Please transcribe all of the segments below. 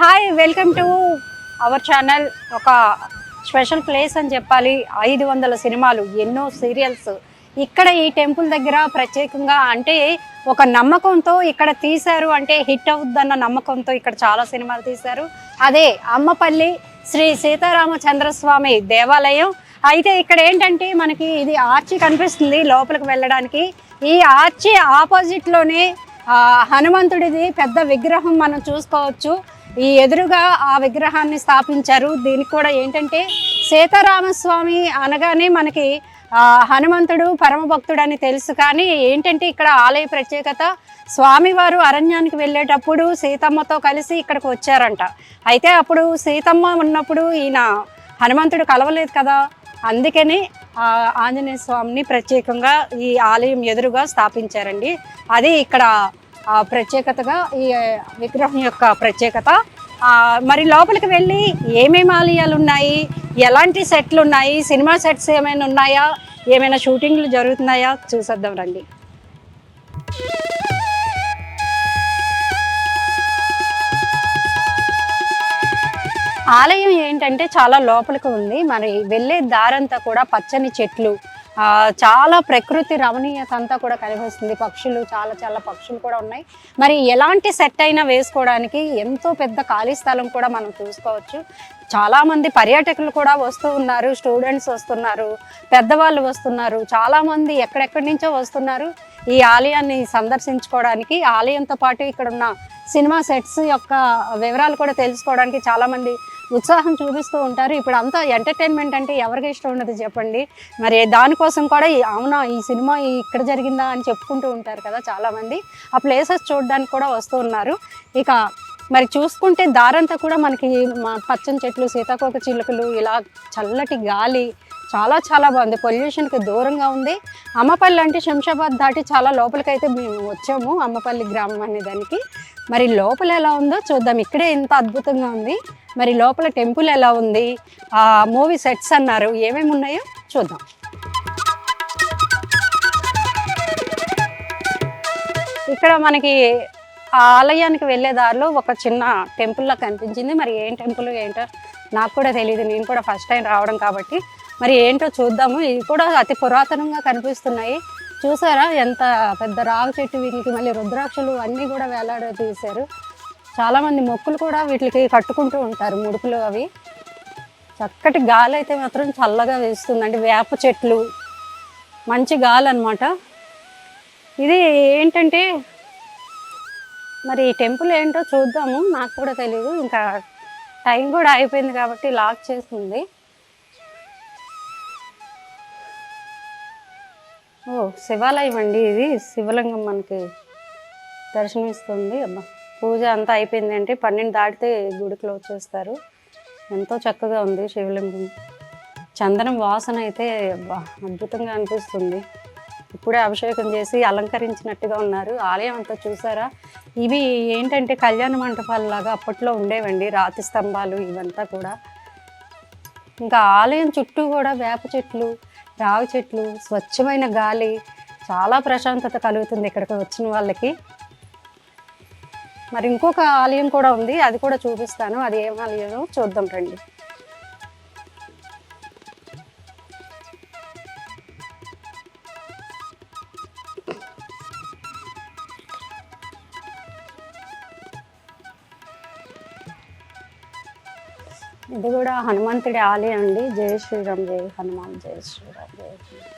Hi, welcome to our channel. ఒక special place అని చెప్పాలి. 500 సినిమాలు, ఎన్నో సీరియల్స్ ఇక్కడ ఈ టెంపుల్ దగ్గర ప్రత్యేకంగా, అంటే ఒక నమ్మకంతో ఇక్కడ తీశారు, అంటే హిట్ అవుద్దన్న నమ్మకంతో ఇక్కడ చాలా సినిమాలు తీశారు. అదే అమ్మపల్లి శ్రీ సీతారామచంద్రస్వామి దేవాలయం. అయితే ఇక్కడ ఏంటంటే మనకి ఇది ఆర్చి కనిపిస్తుంది లోపలికి వెళ్ళడానికి. ఈ ఆర్చి ఆపోజిట్లోనే హనుమంతుడిది పెద్ద విగ్రహం మనం చూసుకోవచ్చు. ఈ ఎదురుగా ఆ విగ్రహాన్ని స్థాపించారు. దీనికి కూడా ఏంటంటే సీతారామస్వామి అనగానే మనకి హనుమంతుడు పరమభక్తుడు అని తెలుసు. కానీ ఏంటంటే ఇక్కడ ఆలయ ప్రత్యేకత, స్వామివారు అరణ్యానికి వెళ్ళేటప్పుడు సీతమ్మతో కలిసి ఇక్కడికి వచ్చారంట. అయితే అప్పుడు సీతమ్మ ఉన్నప్పుడు ఈయన హనుమంతుడు కలవలేదు కదా, అందుకని ఆంజనేయ స్వామిని ప్రత్యేకంగా ఈ ఆలయం ఎదురుగా స్థాపించారండి. అది ఇక్కడ ప్రత్యేకతగా ఈ విగ్రహం యొక్క ప్రత్యేకత. మరి లోపలికి వెళ్ళి ఏమేమి ఆలయాలు ఉన్నాయి, ఎలాంటి సెట్లు ఉన్నాయి, సినిమా సెట్స్ ఏమైనా ఉన్నాయా, ఏమైనా షూటింగ్లు జరుగుతున్నాయా చూసేద్దాం రండి. ఆలయం ఏంటంటే చాలా లోపలికి ఉంది. మరి వెళ్ళే దారంతా కూడా పచ్చని చెట్లు, చాలా ప్రకృతి రమణీయత అంతా కూడా కనిపిస్తుంది. పక్షులు, చాలా పక్షులు కూడా ఉన్నాయి. మరి ఎలాంటి సెట్ అయినా వేసుకోవడానికి ఎంతో పెద్ద ఖాళీ స్థలం కూడా మనం చూసుకోవచ్చు. చాలామంది పర్యాటకులు కూడా వస్తూ ఉన్నారు, స్టూడెంట్స్ వస్తున్నారు, పెద్దవాళ్ళు వస్తున్నారు, చాలామంది ఎక్కడెక్కడి నుంచో వస్తున్నారు ఈ ఆలయాన్ని సందర్శించుకోవడానికి. ఆలయంతో పాటు ఇక్కడ ఉన్న సినిమా సెట్స్ యొక్క వివరాలు కూడా తెలుసుకోవడానికి చాలామంది ఉత్సాహం చూపిస్తూ ఉంటారు. ఇప్పుడు అంతా ఎంటర్టైన్మెంట్ అంటే ఎవరికి ఇష్టం ఉండదు చెప్పండి. మరి దానికోసం కూడా అవునా ఈ సినిమా ఇక్కడ జరిగిందా అని చెప్పుకుంటూ ఉంటారు కదా చాలామంది. ఆ ప్లేసెస్ చూడడానికి కూడా వస్తూ ఉన్నారు. ఇక మరి చూసుకుంటే దారంతా కూడా మనకి పచ్చని చెట్లు, సీతాకోక చిలుకలు, ఇలా చల్లటి గాలి, చాలా బాగుంది. పొల్యూషన్కి దూరంగా ఉంది. అమ్మపల్లి అంటే శంషాబాద్ దాటి చాలా లోపలికైతే మేము వచ్చాము, అమ్మపల్లి గ్రామం అనే దానికి. మరి లోపల ఎలా ఉందో చూద్దాం. ఇక్కడే ఇంత అద్భుతంగా ఉంది, మరి లోపల టెంపుల్ ఎలా ఉంది, మూవీ సెట్స్ అన్నారు, ఏమేమి ఉన్నాయో చూద్దాం. ఇక్కడ మనకి ఆలయానికి వెళ్ళే దారిలో ఒక చిన్న టెంపుల్లా కనిపించింది. మరి ఏం టెంపుల్ ఏంటో నాకు కూడా తెలియదు, నేను కూడా ఫస్ట్ టైం రావడం కాబట్టి. మరి ఏంటో చూద్దాము. ఇవి కూడా అతి పురాతనంగా కనిపిస్తున్నాయి. చూసారా ఎంత పెద్ద రావి చెట్టు, వీటికి మళ్ళీ రుద్రాక్షలు అన్నీ కూడా వేలాడ తీశారు. చాలామంది మొక్కులు కూడా వీటికి కట్టుకుంటూ ఉంటారు, ముడుపులు అవి. చక్కటి గాలి అయితే మాత్రం చల్లగా వేస్తుందండి. వేప చెట్లు, మంచి గాలి అనమాట. ఇది ఏంటంటే మరి ఈ టెంపుల్ ఏంటో చూద్దాము, నాకు కూడా తెలియదు. ఇంకా టైం కూడా అయిపోయింది కాబట్టి లాక్ చేస్తుంది. ఓ శివాలయం అండి ఇది. శివలింగం మనకి దర్శనమిస్తుంది. అబ్బా, పూజ అంతా అయిపోయింది అంటే 12 దాటితే గుడి క్లోజ్ చేస్తారు. ఎంతో చక్కగా ఉంది శివలింగం. చందనం వాసన అయితే అద్భుతంగా అనిపిస్తుంది. ఇప్పుడే అభిషేకం చేసి అలంకరించినట్టుగా ఉన్నారు. ఆలయం అంతా చూసారా. ఇవి ఏంటంటే కళ్యాణ మంటపాలలాగా అప్పట్లో ఉండేవండి, రాతి స్తంభాలు ఇవంతా కూడా. ఇంకా ఆలయం చుట్టూ కూడా వేప చెట్లు, రావి చెట్లు, స్వచ్ఛమైన గాలి, చాలా ప్రశాంతత కలుగుతుంది ఇక్కడికి వచ్చిన వాళ్ళకి. మరి ఇంకొక ఆలయం కూడా ఉంది, అది కూడా చూపిస్తాను. అది ఏం ఆలయమో చూద్దాం రండి. ఇది కూడా హనుమంతుడి ఆలయం అండి. జై శ్రీరామ్, జై హనుమాన్, జై శ్రీరామ్, జై శ్రీరామ్.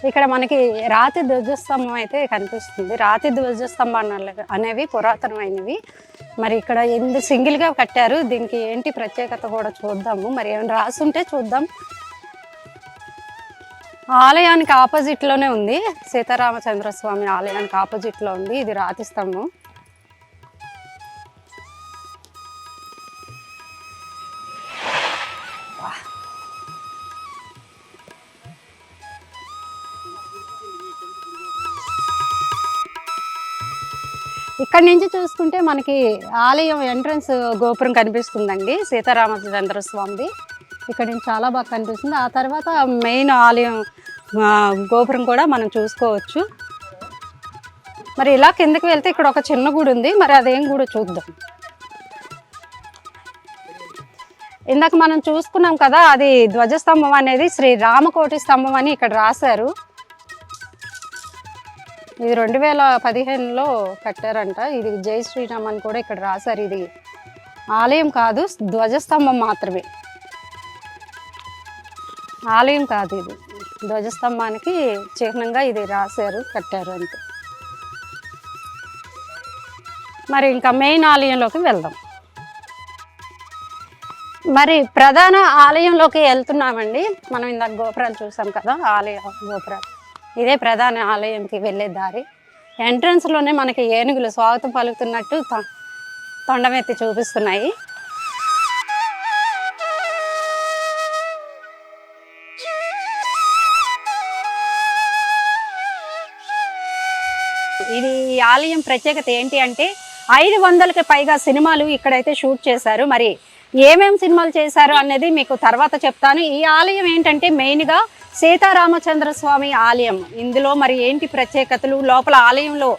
ఇక్కడ మనకి రాతి ధ్వజస్తంభం అయితే కనిపిస్తుంది. రాతి ధ్వజస్తంభాలు అనేవి పురాతనమైనవి. మరి ఇక్కడ సింగిల్గా కట్టారు. దీనికి ఏంటి ప్రత్యేకత కూడా చూద్దాము. మరి ఏమైనా రాసి ఉంటే చూద్దాం. ఆలయానికి ఆపోజిట్లోనే ఉంది, సీతారామచంద్రస్వామి ఆలయానికి ఆపోజిట్లో ఉంది. ఇది రాతి స్తంభం. ఇక్కడ నుంచి చూసుకుంటే మనకి ఆలయం ఎంట్రన్స్ గోపురం కనిపిస్తుందండి, సీతారామచంద్ర స్వామిది. ఇక్కడ నుంచి చాలా బాగా కనిపిస్తుంది. ఆ తర్వాత మెయిన్ ఆలయం గోపురం కూడా మనం చూసుకోవచ్చు. మరి ఇలా కిందకి వెళ్తే ఇక్కడ ఒక చిన్న గుడి ఉంది, మరి అదేం గుడి చూద్దాం. ఇందాక మనం చూసుకున్నాం కదా, అది ధ్వజస్తంభం అనేది శ్రీ రామకోటి స్తంభం అని ఇక్కడ రాశారు. ఇది 2015లో కట్టారంట. ఇది జై శ్రీరామ్ అని కూడా ఇక్కడ రాశారు. ఇది ఆలయం కాదు, ధ్వజస్తంభం మాత్రమే, ఆలయం కాదు. ఇది ధ్వజస్తంభానికి చిహ్నంగా ఇది రాశారు, కట్టారు అంతే. మరి ఇంకా మెయిన్ ఆలయంలోకి వెళ్దాం. మరి ప్రధాన ఆలయంలోకి వెళ్తున్నామండి. మనం ఇందాక గోపురాలు చూసాం కదా, ఆలయ గోపురాలు. ఇదే ప్రధాన ఆలయంకి వెళ్ళే దారి. ఎంట్రన్స్లోనే మనకి ఏనుగులు స్వాగతం పలుకుతున్నట్టు తొండమెత్తి చూపిస్తున్నాయి. ఇది ఈ ఆలయం ప్రత్యేకత ఏంటి అంటే 500కి పైగా సినిమాలు ఇక్కడైతే షూట్ చేశారు. మరి ఏమేం సినిమాలు చేశారు అనేది మీకు తర్వాత చెప్తాను. ఈ ఆలయం ఏంటంటే మెయిన్గా సీతారామచంద్ర స్వామి ఆలయం. ఇందులో మరి ఏంటి ప్రత్యేకతలు, లోపల ఆలయంలో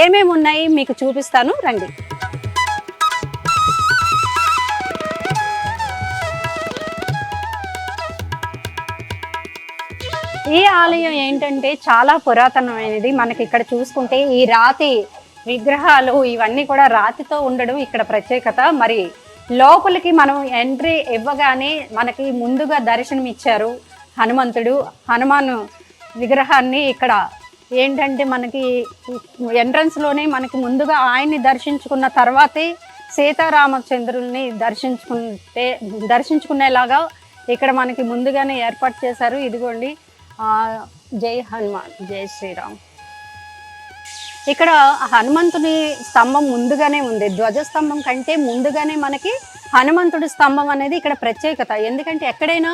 ఏమేమి ఉన్నాయి మీకు చూపిస్తాను, రండి. ఈ ఆలయం ఏంటంటే చాలా పురాతనమైనది. మనకి ఇక్కడ చూసుకుంటే ఈ రాతి విగ్రహాలు ఇవన్నీ కూడా రాతితో ఉండడం ఇక్కడ ప్రత్యేకత. మరి లోపలికి మనం ఎంట్రీ ఇవ్వగానే మనకి ముందుగా దర్శనం ఇచ్చారు హనుమాన్ విగ్రహాన్ని. ఇక్కడ ఏంటంటే మనకి ఎంట్రన్స్లోనే మనకి ముందుగా ఆయన్ని దర్శించుకున్న తర్వాతే సీతారామచంద్రుల్ని దర్శించుకునేలాగా ఇక్కడ మనకి ముందుగానే ఏర్పాటు చేశారు. ఇదిగోండి, జై హనుమాన్, జై శ్రీరామ్. ఇక్కడ హనుమంతుని స్తంభం ముందుగానే ఉంది. ధ్వజస్తంభం కంటే ముందుగానే మనకి హనుమంతుడి స్తంభం అనేది ఇక్కడ ప్రత్యేకత. ఎందుకంటే ఎక్కడైనా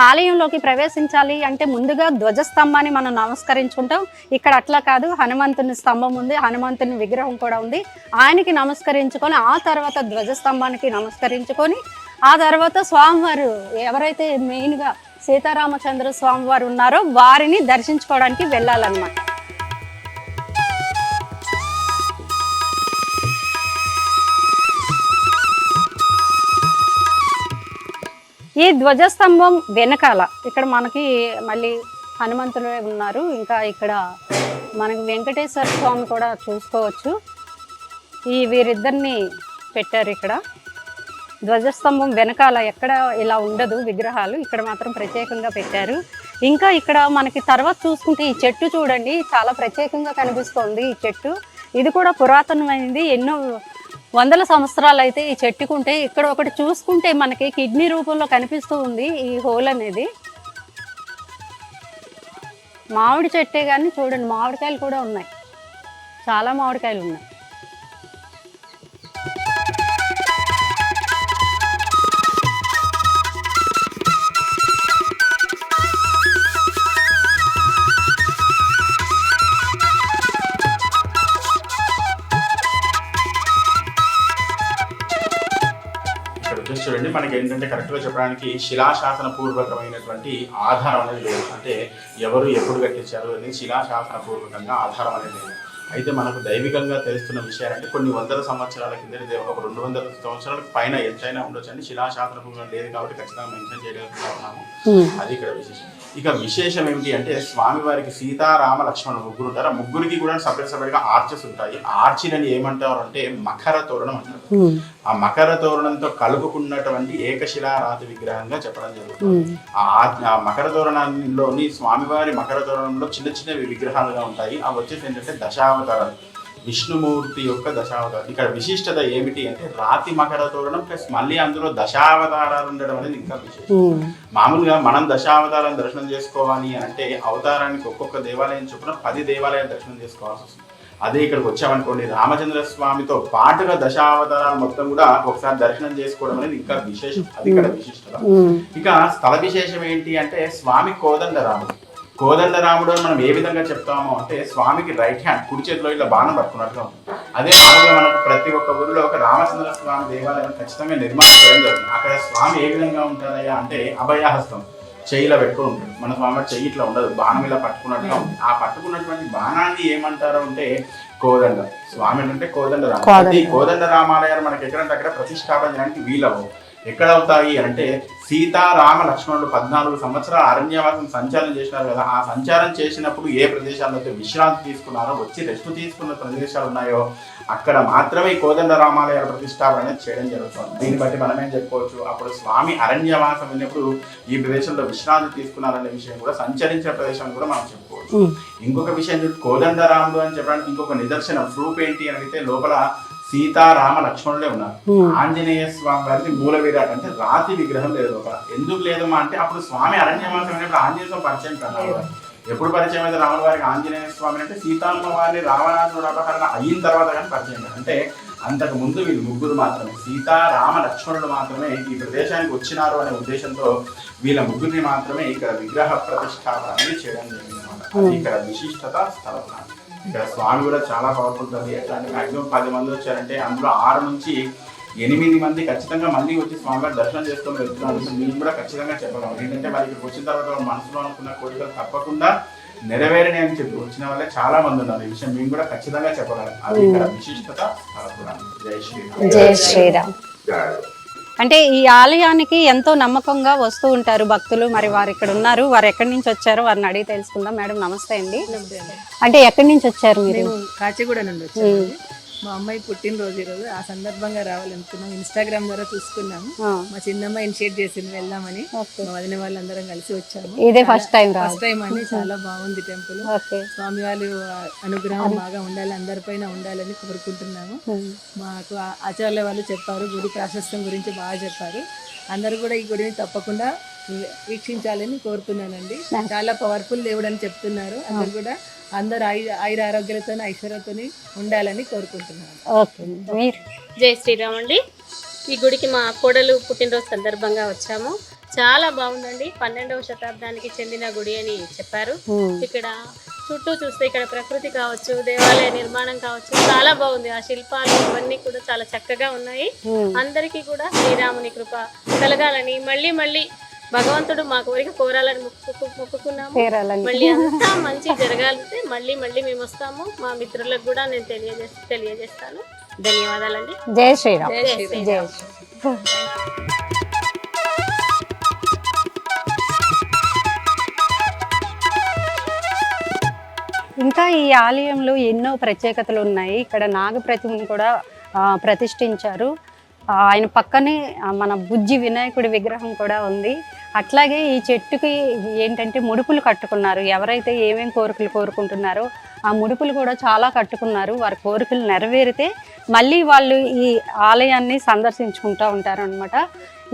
ఆలయంలోకి ప్రవేశించాలి అంటే ముందుగా ధ్వజస్తంభాన్ని మనం నమస్కరించుకుంటాం. ఇక్కడ అట్లా కాదు, హనుమంతుని స్తంభం ఉంది, హనుమంతుని విగ్రహం కూడా ఉంది. ఆయనకి నమస్కరించుకొని ఆ తర్వాత ధ్వజస్తంభానికి నమస్కరించుకొని ఆ తర్వాత స్వామివారు ఎవరైతే మెయిన్గా సీతారామచంద్ర స్వామి వారు ఉన్నారో వారిని దర్శించుకోవడానికి వెళ్ళాలన్నమాట. ఈ ధ్వజస్తంభం వెనకాల ఇక్కడ మనకి మళ్ళీ హనుమంతులు ఉన్నారు. ఇంకా ఇక్కడ మనకి వెంకటేశ్వర స్వామి కూడా చూసుకోవచ్చు. వీరిద్దరిని పెట్టారు ఇక్కడ. ధ్వజస్తంభం వెనకాల ఎక్కడ ఇలా ఉండదు విగ్రహాలు, ఇక్కడ మాత్రం ప్రత్యేకంగా పెట్టారు. ఇంకా ఇక్కడ మనకి తర్వాత చూసుకుంటే ఈ చెట్టు చూడండి, చాలా ప్రత్యేకంగా కనిపిస్తోంది ఈ చెట్టు. ఇది కూడా పురాతనమైనది, ఎన్నో వందల సంవత్సరాలు అయితే ఈ చెట్టుకుంటే. ఇక్కడ ఒకటి చూసుకుంటే మనకి కిడ్నీ రూపంలో కనిపిస్తూ ఉంది ఈ హోల్ అనేది. మామిడి చెట్టే కానీ చూడండి, మామిడికాయలు కూడా ఉన్నాయి, చాలా మామిడికాయలు ఉన్నాయి. చూడండి, మనకి ఏంటంటే కరెక్ట్గా చెప్పడానికి శిలాశాసన పూర్వకమైనటువంటి ఆధారం అనేది లేదు. అంటే ఎవరు ఎప్పుడు కట్టించారు అనేది శిలాశాసన పూర్వకంగా ఆధారం అనేది లేదు. అయితే మనకు దైవికంగా తెలుస్తున్న విషయాలంటే కొన్ని వందల సంవత్సరాల కింద ఒక 200 సంవత్సరాలకు పైన ఎంతైనా ఉండొచ్చు అని శిలాశాసన పూర్వకం లేదు కాబట్టి ఖచ్చితంగా మెన్షన్ చేయగలుగుతా ఉన్నాము. అది ఇక్కడ విశేషం. ఇక విశేషం ఏమిటి అంటే స్వామివారికి సీతారామ లక్ష్మణ ముగ్గురు ఉంటారు. ఆ ముగ్గురికి కూడా సపరేట్గా ఆర్చెస్ ఉంటాయి. ఆర్చిలని ఏమంటారు అంటే మకర తోరణం అంటారు. ఆ మకర తోరణంతో కలుపుకున్నటువంటి ఏకశిలారాతి విగ్రహంగా చెప్పడం జరుగుతుంది. ఆ మకర తోరణంలోని స్వామివారి మకర తోరణంలో చిన్న చిన్న విగ్రహాలుగా ఉంటాయి. అవి వచ్చేసి ఏంటంటే దశావతారాలు, విష్ణుమూర్తి యొక్క దశావతారం. ఇక్కడ విశిష్టత ఏమిటి అంటే రాతి మకర తోరణం ప్లస్ మళ్ళీ అందులో దశావతారాలు ఉండడం అనేది ఇంకా విశేషం. మామూలుగా మనం దశావతారాన్ని దర్శనం చేసుకోవాలి అంటే అవతారానికి ఒక్కొక్క దేవాలయం చొప్పున 10 దేవాలయాలు దర్శనం చేసుకోవాల్సి వస్తుంది. అదే ఇక్కడికి వచ్చామనుకోండి, రామచంద్ర స్వామితో పాటుగా దశావతారాలు మొత్తం కూడా ఒకసారి దర్శనం చేసుకోవడం అనేది ఇంకా విశేషం. అది ఇక్కడ విశిష్టత. ఇక స్థల విశేషం ఏంటి అంటే స్వామి కోదండ రాముడు. కోదండరాముడు అని మనం ఏ విధంగా చెప్తామో అంటే స్వామికి రైట్ హ్యాండ్, కుడి చేతిలో ఇలా బాణం పట్టుకున్నట్టుగా ఉంటుంది. అదే మామూలుగా మనకు ప్రతి ఒక్క ఊరిలో ఒక రామచంద్ర స్వామి దేవాలయం ఖచ్చితంగా నిర్మాణం చేయడం జరుగుతుంది. అక్కడ స్వామి ఏ విధంగా ఉంటారయ్యా అంటే అభయహస్తం, చెయ్యిలో పెట్టుకుని ఉంటాడు. మన స్వామి చెయ్యి ఇట్లా ఉండదు, బాణం ఇలా పట్టుకున్నట్టుగా ఉంది. ఆ పట్టుకున్నటువంటి బాణాన్ని ఏమంటారు అంటే కోదండ. స్వామి అంటే కోదండ కోదండ రామాలయాలు మనకి ఎక్కడంటే అక్కడ ప్రతిష్టాపన చేయడానికి వీలవు. ఎక్కడ అవుతాయి అంటే సీతారామ లక్ష్మణుడు 14 సంవత్సరాల అరణ్యవాసం సంచారం చేసినారు కదా, ఆ సంచారం చేసినప్పుడు ఏ ప్రదేశాల్లో అయితే విశ్రాంతి తీసుకున్నారో, వచ్చి రెస్ట్ తీసుకున్న ప్రదేశాలు ఉన్నాయో అక్కడ మాత్రమే కోదండ రామాలయాల ప్రతిష్టాపన అనేది చేయడం జరుగుతుంది. దీన్ని బట్టి మనం ఏం చెప్పుకోవచ్చు, అప్పుడు స్వామి అరణ్యవాసం వెళ్ళినప్పుడు ఈ ప్రదేశంలో విశ్రాంతి తీసుకున్నారనే విషయం కూడా, సంచరించిన ప్రదేశం కూడా మనం చెప్పుకోవచ్చు. ఇంకొక విషయం కోదండరాముడు అని చెప్పడానికి ఇంకొక నిదర్శనం ప్రూఫ్ ఏంటి అని అయితే లోపల సీతారామ లక్ష్మణులే ఉన్నారు. ఆంజనేయ స్వామి వారికి మూల విరాట్ అంటే రాతి విగ్రహం లేదు లోపల. ఎందుకు లేదమ్మా అంటే అప్పుడు స్వామి అరణ్యవాసం అయినప్పుడు ఆంజనేయ స్వామి పరిచయం కదా. ఎప్పుడు పరిచయం అయితే రాముల వారికి ఆంజనేయ స్వామి అంటే సీతమ్మ వారి రావణాసురుడు అపహరణ అయిన తర్వాత కానీ పరిచయం కాదు. అంటే అంతకు ముందు వీళ్ళు ముగ్గురు మాత్రమే, సీతారామ లక్ష్మణుడు మాత్రమే ఈ ప్రదేశానికి వచ్చినారు అనే ఉద్దేశంతో వీళ్ళ ముగ్గురిని మాత్రమే ఇక్కడ విగ్రహ ప్రతిష్టాపన అనేది చేయడం జరిగింది అనమాట. అది ఇక్కడ విశిష్టత స్థలం. ఇక్కడ స్వామి కూడా చాలా పవర్ఫుల్ ఉంది. ఎట్లా అంటే మాక్సిమం 10 మంది వచ్చారంటే అందులో 6 నుంచి 8 మంది ఖచ్చితంగా మళ్ళీ వచ్చి స్వామివారి దర్శనం చేసుకొని వెళ్తున్నాను. మేము కూడా ఖచ్చితంగా చెప్పగలం. ఏంటంటే మరి ఇక్కడికి వచ్చిన తర్వాత మనసులో అనుకున్న కోరికలు తప్పకుండా నెరవేరని అని చెప్పి వచ్చిన వాళ్ళే చాలా మంది ఉన్నారు. ఈ విషయం మేము కూడా ఖచ్చితంగా చెప్పగలం. అది ఇక్కడ విశిష్టత స్థలం. జై శ్రీరామ్. జై శ్రీరామ్. అంటే ఈ ఆలయానికి ఎంతో నమ్మకంగా వస్తూ ఉంటారు భక్తులు. మరి వారు ఇక్కడ ఉన్నారు, వారు ఎక్కడి నుంచి వచ్చారో వారిని అడిగి తెలుసుకుందాం. మేడం నమస్తే అండి. అంటే ఎక్కడి నుంచి వచ్చారు మీరు? కాచిగూడ నుండి వచ్చాము. మా అమ్మాయి పుట్టినరోజు ఈరోజు, ఆ సందర్భంగా రావాలనుకున్నాం. ఇన్స్టాగ్రామ్ ద్వారా చూసుకున్నాము. మా చిన్నమ్మ ఇనిషియేట్ చేసింది వెళ్దామని. మా వదిన వాళ్ళందరం కలిసి వచ్చాము. ఇదే ఫస్ట్ టైం అని చాలా బాగుంది టెంపుల్. స్వామి వాళ్ళు అనుగ్రహం బాగా ఉండాలి, అందరిపైన ఉండాలని కోరుకుంటున్నాము. మాకు ఆచార్య వాళ్ళు చెప్పారు, గుడి ప్రాశస్త్యం గురించి బాగా చెప్పారు. అందరూ కూడా ఈ గుడిని తప్పకుండా వీక్షించాలని కోరుతున్నానండి. చాలా పవర్ఫుల్ దేవుడు అని చెప్తున్నారు. అందరు కూడా అందరు ఆయుర ఆరోగ్యాలతో ఐశ్వర్యతో ఉండాలని కోరుకుంటున్నాను. జై శ్రీరామ్ అండి. ఈ గుడికి మా కోడలు పుట్టినరోజు సందర్భంగా వచ్చాము. చాలా బాగుందండి. 12వ శతాబ్దానికి చెందిన గుడి అని చెప్పారు. ఇక్కడ చుట్టూ చూస్తే ఇక్కడ ప్రకృతి కావచ్చు, దేవాలయ నిర్మాణం కావచ్చు, చాలా బాగుంది. ఆ శిల్పాలు ఇవన్నీ కూడా చాలా చక్కగా ఉన్నాయి. అందరికీ కూడా శ్రీరాముని కృప కలగాలని, మళ్ళీ మళ్ళీ భగవంతుడు మా కోరిక కోరాలని మొక్కుకున్నాము. మళ్ళీ అంతా మంచి జరగాలంటే మళ్ళీ మళ్ళీ మేము వస్తాము. మా మిత్రులకు కూడా నేను తెలియజేస్తాను. ధన్యవాదాలండి. జై శ్రీరామ్. జై ఇంకా ఈ ఆలయంలో ఎన్నో ప్రత్యేకతలు ఉన్నాయి. ఇక్కడ నాగప్రతిమను కూడా ప్రతిష్ఠించారు. ఆయన పక్కనే మన బుజ్జి వినాయకుడి విగ్రహం కూడా ఉంది. అట్లాగే ఈ చెట్టుకి ఏంటంటే ముడుపులు కట్టుకున్నారు. ఎవరైతే ఏమేం కోరికలు కోరుకుంటున్నారో ఆ ముడుపులు కూడా చాలా కట్టుకున్నారు. వారి కోరికలు నెరవేరితే మళ్ళీ వాళ్ళు ఈ ఆలయాన్ని సందర్శించుకుంటూ ఉంటారు అనమాట.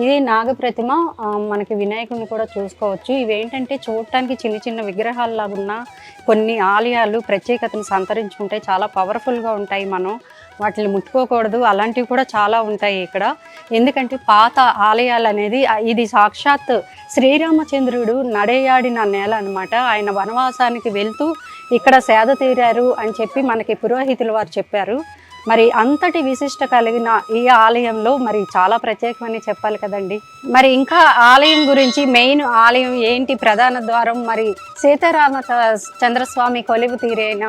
ఇది నాగప్రతిమ. మనకి వినాయకుడిని కూడా చూసుకోవచ్చు. ఇవేంటంటే చూడటానికి చిన్న చిన్న విగ్రహాల్లాగా ఉన్న కొన్ని ఆలయాలు ప్రత్యేకతను సంతరించుకుంటే చాలా పవర్ఫుల్గా ఉంటాయి. మనం వాటిని ముట్టుకోకూడదు. అలాంటివి కూడా చాలా ఉంటాయి ఇక్కడ. ఎందుకంటే పాత ఆలయాలు అనేది ఇది సాక్షాత్ శ్రీరామచంద్రుడు నడయాడిన నేల అనమాట. ఆయన వనవాసానికి వెళ్తూ ఇక్కడ సేద తీరారు అని చెప్పి మనకి పురోహితులు వారు చెప్పారు. మరి అంతటి విశిష్ట కలిగిన ఈ ఆలయంలో మరి చాలా ప్రత్యేకమని చెప్పాలి కదండి. మరి ఇంకా ఆలయం గురించి, మెయిన్ ఆలయం ఏంటి, ప్రధాన ద్వారం, మరి సీతారామ చంద్రస్వామి కొలువు తీరైన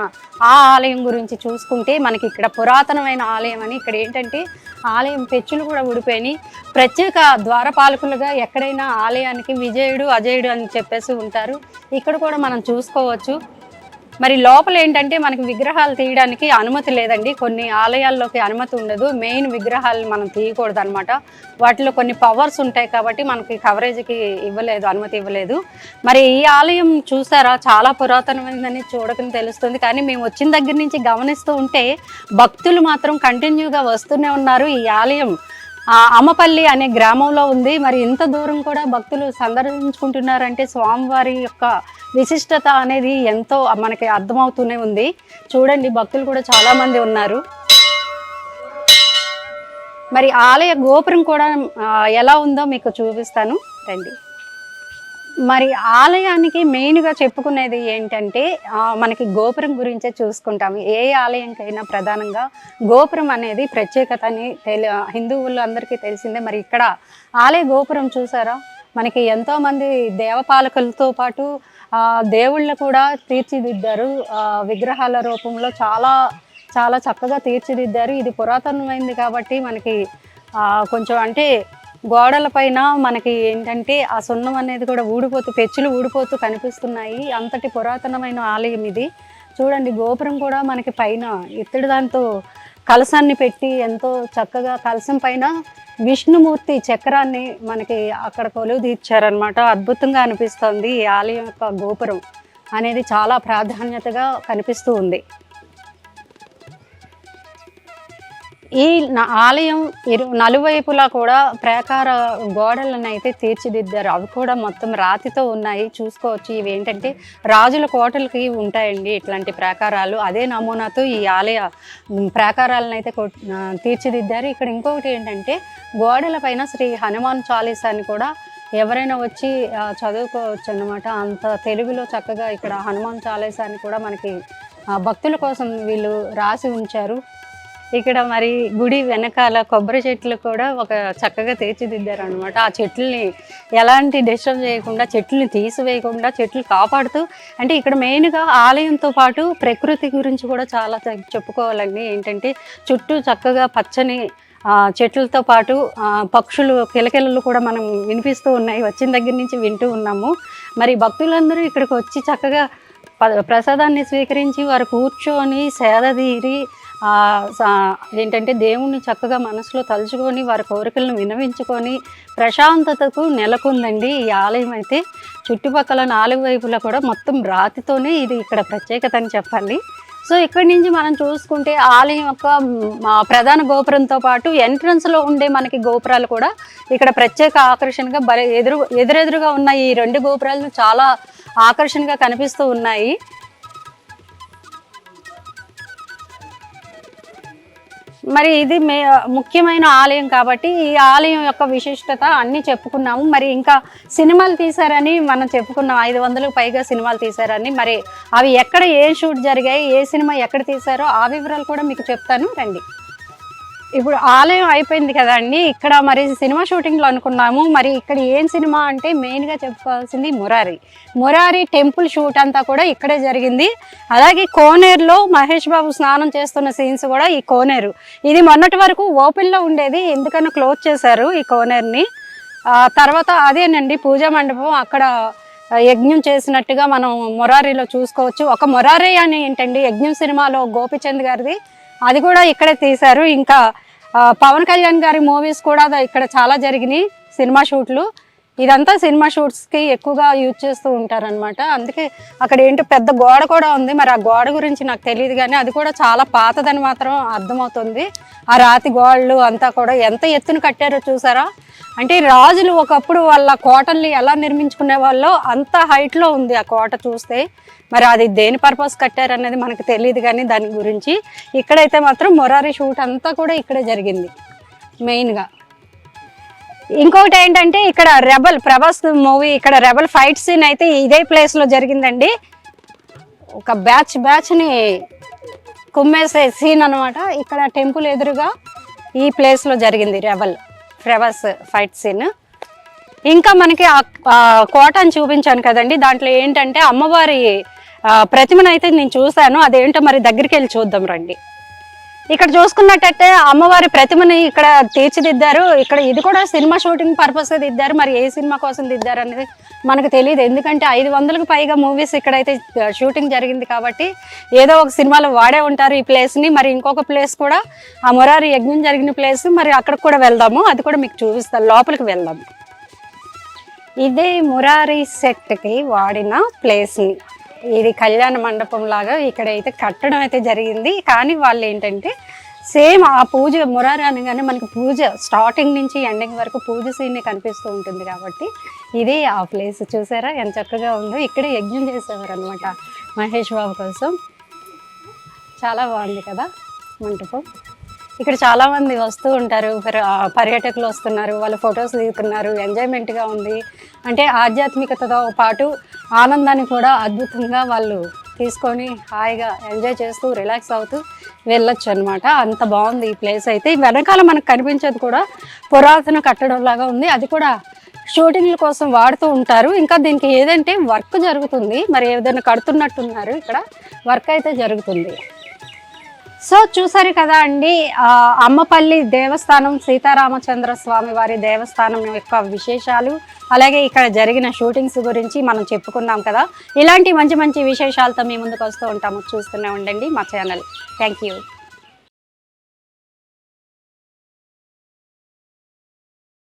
ఆ ఆలయం గురించి చూసుకుంటే మనకి ఇక్కడ పురాతనమైన ఆలయం అని, ఇక్కడ ఏంటంటే ఆలయం పెచ్చులు కూడా ఊడిపోయినాయి. ప్రత్యేక ద్వారపాలకులుగా ఎక్కడైనా ఆలయానికి విజయుడు అజయుడు అని చెప్పేసి ఉంటారు. ఇక్కడ కూడా మనం చూసుకోవచ్చు. మరి లోపల ఏంటంటే మనకి విగ్రహాలు తీయడానికి అనుమతి లేదండి. కొన్ని ఆలయాల్లోకి అనుమతి ఉండదు. మెయిన్ విగ్రహాలు మనం తీయకూడదు అనమాట. వాటిలో కొన్ని పవర్స్ ఉంటాయి కాబట్టి మనకి కవరేజ్కి ఇవ్వలేదు, అనుమతి ఇవ్వలేదు. మరి ఈ ఆలయం చూసారా, చాలా పురాతనమైనదని చూడకని తెలుస్తుంది. కానీ మేము వచ్చిన దగ్గర నుంచి గమనిస్తూ ఉంటే భక్తులు మాత్రం కంటిన్యూగా వస్తూనే ఉన్నారు. ఈ ఆలయం అమ్మపల్లి అనే గ్రామంలో ఉంది. మరి ఇంత దూరం కూడా భక్తులు సందర్శించుకుంటున్నారంటే స్వామివారి యొక్క విశిష్టత అనేది ఎంతో మనకి అర్థమవుతూనే ఉంది. చూడండి, భక్తులు కూడా చాలా మంది ఉన్నారు. మరి ఆలయ గోపురం కూడా ఎలా ఉందో మీకు చూపిస్తాను రండి. మరి ఆలయానికి మెయిన్గా చెప్పుకునేది ఏంటంటే మనకి గోపురం గురించే చూసుకుంటాము. ఏ ఆలయంకైనా ప్రధానంగా గోపురం అనేది ప్రత్యేకత అని హిందువులు అందరికీ తెలిసిందే. మరి ఇక్కడ ఆలయ గోపురం చూసారా, మనకి ఎంతోమంది దేవపాలకులతో పాటు దేవుళ్ళు కూడా తీర్చిదిద్దారు. విగ్రహాల రూపంలో చాలా చాలా చక్కగా తీర్చిదిద్దారు. ఇది పురాతనమైంది కాబట్టి మనకి కొంచెం అంటే గోడల పైన మనకి ఏంటంటే ఆ సున్నం అనేది కూడా ఊడిపోతూ, పెచ్చులు ఊడిపోతూ కనిపిస్తున్నాయి. అంతటి పురాతనమైన ఆలయం ఇది. చూడండి, గోపురం కూడా మనకి పైన ఇత్తడి దాంతో కలశాన్ని పెట్టి ఎంతో చక్కగా కలశం పైన విష్ణుమూర్తి చక్రాన్ని మనకి అక్కడ కొలువు తీర్చారనమాట. అద్భుతంగా అనిపిస్తుంది. ఈ ఆలయం యొక్క గోపురం అనేది చాలా ప్రాధాన్యతగా కనిపిస్తూ ఉంది. ఈ ఆలయం నలువైపులా కూడా ప్రాకార గోడలను అయితే తీర్చిదిద్దారు. అవి కూడా మొత్తం రాతితో ఉన్నాయి, చూసుకోవచ్చు. ఇవి ఏంటంటే రాజుల కోటలకి ఉంటాయండి ఇట్లాంటి ప్రాకారాలు. అదే నమూనాతో ఈ ఆలయ ప్రాకారాలను అయితే తీర్చిదిద్దారు. ఇక్కడ ఇంకొకటి ఏంటంటే గోడల పైన శ్రీ హనుమాన్ చాలీసాని కూడా ఎవరైనా వచ్చి చదువుకోవచ్చు అన్నమాట. అంత తెలుగులో చక్కగా ఇక్కడ హనుమాన్ చాలీసాని కూడా మనకి భక్తుల కోసం వీళ్ళు రాసి ఉంచారు. ఇక్కడ మరి గుడి వెనకాల కొబ్బరి చెట్లు కూడా ఒక చక్కగా తీర్చిదిద్దారు అనమాట. ఆ చెట్లని ఎలాంటి డిస్టర్బ్ చేయకుండా, చెట్లని తీసివేయకుండా, చెట్లు కాపాడుతూ, అంటే ఇక్కడ మెయిన్గా ఆలయంతో పాటు ప్రకృతి గురించి కూడా చాలా చెప్పుకోవాలండి. ఏంటంటే చుట్టూ చక్కగా పచ్చని చెట్లతో పాటు పక్షులు కిలకిలలు కూడా మనం వినిపిస్తూ ఉన్నాయి. వచ్చిన దగ్గర నుంచి వింటూ ఉన్నాము. మరి భక్తులందరూ ఇక్కడికి వచ్చి చక్కగా ప్రసాదాన్ని స్వీకరించి వారు కూర్చొని సేదతీరి ఏంటంటే దేవుణ్ణి చక్కగా మనసులో తలుచుకొని వారి కోరికలను వినవించుకొని ప్రశాంతతకు నెలకొందండి ఈ ఆలయం అయితే. చుట్టుపక్కల 4 వైపులా కూడా మొత్తం రాతితోనే ఇది ఇక్కడ ప్రత్యేకత అని చెప్పాలి. సో ఇక్కడి నుంచి మనం చూసుకుంటే ఆలయం యొక్క ప్రధాన గోపురంతో పాటు ఎంట్రన్స్లో ఉండే మనకి గోపురాలు కూడా ఇక్కడ ప్రత్యేక ఆకర్షణగా ఎదురెదురుగా ఉన్న ఈ 2 గోపురాలు చాలా ఆకర్షణగా కనిపిస్తూ ఉన్నాయి. మరి ఇది ముఖ్యమైన ఆలయం కాబట్టి ఈ ఆలయం యొక్క విశిష్టత అన్నీ చెప్పుకున్నాము. మరి ఇంకా సినిమాలు తీశారని మనం చెప్పుకున్నాం, 500కు పైగా సినిమాలు తీశారని. మరి అవి ఎక్కడ ఏ షూట్ జరిగాయి, ఏ సినిమా ఎక్కడ తీశారో ఆ వివరాలు కూడా మీకు చెప్తాను రండి. ఇప్పుడు ఆలయం అయిపోయింది కదండి, ఇక్కడ మరి సినిమా షూటింగ్లో అనుకున్నాము. మరి ఇక్కడ ఏం సినిమా అంటే మెయిన్గా చెప్పుకోవాల్సింది మురారి టెంపుల్ షూట్ అంతా కూడా ఇక్కడే జరిగింది. అలాగే కోనేరులో మహేష్ బాబు స్నానం చేస్తున్న సీన్స్ కూడా ఈ కోనేరు. ఇది మొన్నటి వరకు ఓపెన్లో ఉండేది, ఎందుకన్నా క్లోజ్ చేశారు ఈ కోనేరుని. తర్వాత అదేనండి పూజా మండపం, అక్కడ యజ్ఞం చేసినట్టుగా మనం మురారిలో చూసుకోవచ్చు. ఒక మురారి అని ఏంటండి యజ్ఞం సినిమాలో గోపిచంద్ గారిది, అది కూడా ఇక్కడే తీశారు. ఇంకా పవన్ కళ్యాణ్ గారి మూవీస్ కూడా ఇక్కడ చాలా జరిగినాయి సినిమా షూట్లు. ఇదంతా సినిమా షూట్స్కి ఎక్కువగా యూజ్ చేస్తూ ఉంటారనమాట. అందుకే అక్కడ ఏంటో పెద్ద గోడ కూడా ఉంది. మరి ఆ గోడ గురించి నాకు తెలియదు, కానీ అది కూడా చాలా పాతదని మాత్రం అర్థమవుతుంది. ఆ రాతి గోడలు అంతా కూడా ఎంత ఎత్తున కట్టారో చూసారా. అంటే రాజులు ఒకప్పుడు వాళ్ళ కోటల్ని ఎలా నిర్మించుకునే వాళ్ళో అంత హైట్లో ఉంది ఆ కోట చూస్తే. మరి అది దేని పర్పస్ కట్టారనేది మనకు తెలియదు, కానీ దాని గురించి ఇక్కడైతే మాత్రం మురారి షూట్ అంతా కూడా ఇక్కడే జరిగింది మెయిన్గా. ఇంకొకటి ఏంటంటే ఇక్కడ ప్రభాస్ మూవీ, ఇక్కడ రెబల్ ఫైట్ సీన్ అయితే ఇదే ప్లేస్లో జరిగిందండి. ఒక బ్యాచ్ని కుమ్మేసే సీన్ అనమాట. ఇక్కడ టెంపుల్ ఎదురుగా ఈ ప్లేస్లో జరిగింది ప్రభాస్ ఫైట్ సీన్. ఇంకా మనకి కోటని చూపించాను కదండి, దాంట్లో ఏంటంటే అమ్మవారి ప్రతిమను అయితే నేను చూశాను. అదేంటో మరి దగ్గరికి వెళ్ళి చూద్దాం రండి. ఇక్కడ చూసుకున్నట్టయితే అమ్మవారి ప్రతిమని ఇక్కడ తీర్చిదిద్దారు. ఇక్కడ ఇది కూడా సినిమా షూటింగ్ పర్పస్గా దిద్దారు. మరి ఏ సినిమా కోసం దిద్దారు అనేది మనకు తెలియదు, ఎందుకంటే 500కు పైగా మూవీస్ ఇక్కడైతే షూటింగ్ జరిగింది కాబట్టి ఏదో ఒక సినిమాలో వాడే ఉంటారు ఈ ప్లేస్ని. మరి ఇంకొక ప్లేస్ కూడా ఆ మురారి యజ్ఞం జరిగిన ప్లేస్, మరి అక్కడికి కూడా వెళ్దాము, అది కూడా మీకు చూపిస్తాను. లోపలికి వెళ్దాము. ఇదే మురారి సెట్కి వాడిన ప్లేస్ని, ఇది కళ్యాణ మండపం లాగా ఇక్కడైతే కట్టడం అయితే జరిగింది. కానీ వాళ్ళు ఏంటంటే సేమ్ ఆ పూజ మురారి అనగానే మనకి పూజ స్టార్టింగ్ నుంచి ఎండింగ్ వరకు పూజ సీనే కనిపిస్తూ ఉంటుంది కాబట్టి ఇది ఆ ప్లేస్. చూసారా ఎంత చక్కగా ఉందో. ఇక్కడే యజ్ఞం చేసేవారు అనమాట మహేష్ బాబు కోసం. చాలా బాగుంది కదా మంటపం. ఇక్కడ చాలా మంది వస్తూ ఉంటారు, పర్యాటకులు వస్తున్నారు, వాళ్ళు ఫొటోస్ దిగుతున్నారు, ఎంజాయ్మెంట్గా ఉంది. అంటే ఆధ్యాత్మికతతో పాటు ఆనందాన్ని కూడా అద్భుతంగా వాళ్ళు తీసుకొని హాయిగా ఎంజాయ్ చేస్తూ రిలాక్స్ అవుతూ వెళ్ళొచ్చు అనమాట. అంత బాగుంది ఈ ప్లేస్ అయితే. వెనకాల మనకు కనిపించేది కూడా పురాతన కట్టడం లాగా ఉంది, అది కూడా షూటింగ్ల కోసం వాడుతూ ఉంటారు. ఇంకా దీనికి ఏదంటే వర్క్ జరుగుతుంది, మరి ఏదైనా కడుతున్నట్టున్నారు, ఇక్కడ వర్క్ అయితే జరుగుతుంది. సో చూసారు కదా అండి, అమ్మపల్లి దేవస్థానం, సీతారామచంద్ర స్వామి వారి దేవస్థానం యొక్క విశేషాలు, అలాగే ఇక్కడ జరిగిన షూటింగ్స్ గురించి మనం చెప్పుకున్నాం కదా. ఇలాంటి మంచి మంచి విశేషాలతో మీ ముందుకు వస్తూ ఉంటాము, చూస్తూనే ఉండండి మా ఛానల్. Thank you.